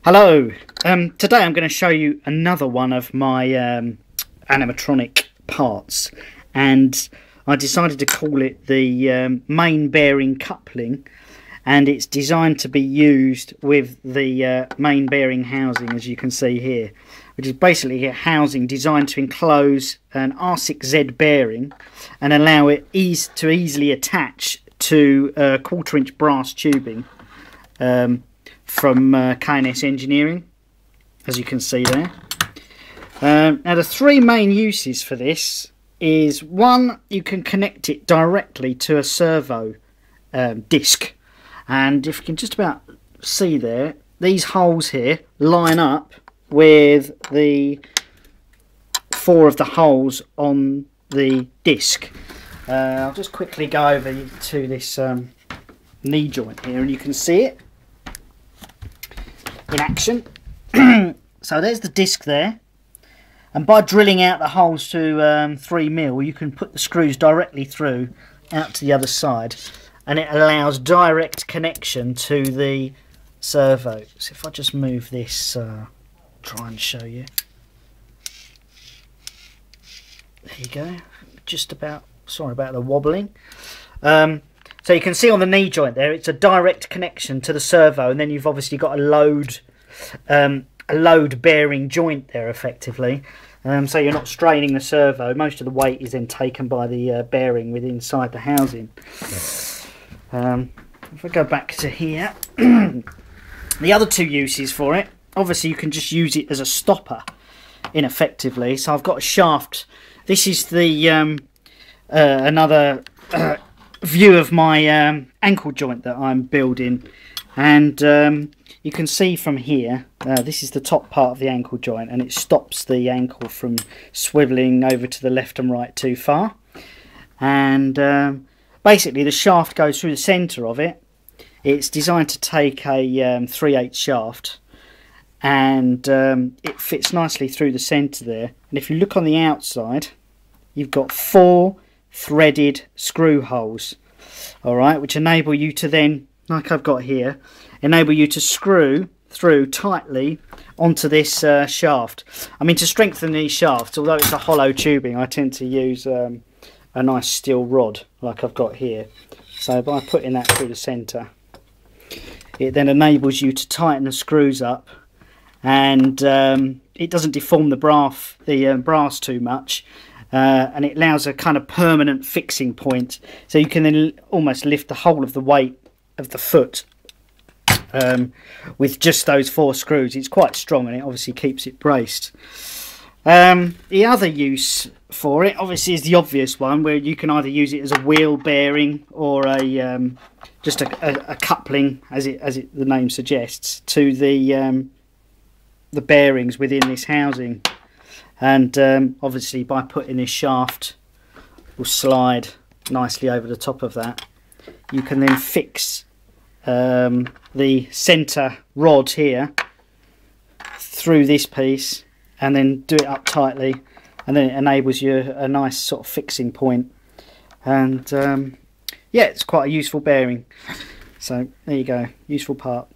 Hello, today I'm going to show you another one of my animatronic parts, and I decided to call it the main bearing coupling, and it's designed to be used with the main bearing housing, as you can see here, which is basically a housing designed to enclose an R6Z bearing and allow it to easily attach to 1/4 inch brass tubing from K&S Engineering, as you can see there. Now the three main uses for this is, one, you can connect it directly to a servo disc, and if you can just about see there, these holes here line up with the 4 of the holes on the disc. I'll just quickly go over to this knee joint here and you can see it in action. So there's the disc there, and by drilling out the holes to 3mm, you can put the screws directly through out to the other side, and it allows direct connection to the servo. So if I just move this, try and show you. There you go. Just about, sorry about the wobbling. So you can see on the knee joint there, it's a direct connection to the servo, and then you've obviously got a load bearing joint there effectively. So you're not straining the servo. Most of the weight is then taken by the bearing within inside the housing. If I go back to here, the other two uses for it, obviously you can just use it as a stopper ineffectively. So I've got a shaft. This is the another view of my ankle joint that I'm building, and you can see from here, this is the top part of the ankle joint, and it stops the ankle from swivelling over to the left and right too far. And basically the shaft goes through the centre of it. It's designed to take a 3/8 shaft, and it fits nicely through the centre there. And if you look on the outside, you've got 4 threaded screw holes, alright, which enable you to then, like I've got here, enable you to screw through tightly onto this shaft. I mean, to strengthen these shafts, although it's a hollow tubing, I tend to use a nice steel rod like I've got here. So by putting that through the centre, it then enables you to tighten the screws up, and it doesn't deform the brass too much. And it allows a kind of permanent fixing point, so you can then almost lift the whole of the weight of the foot with just those 4 screws. It's quite strong, and it obviously keeps it braced. The other use for it obviously is the obvious one, where you can either use it as a wheel bearing or a just a coupling, as the name suggests, to the bearings within this housing. And obviously by putting this shaft, will slide nicely over the top of that. You can then fix the centre rod here through this piece, and then do it up tightly, and then it enables you a nice sort of fixing point. And yeah, it's quite a useful bearing. So there you go, useful part.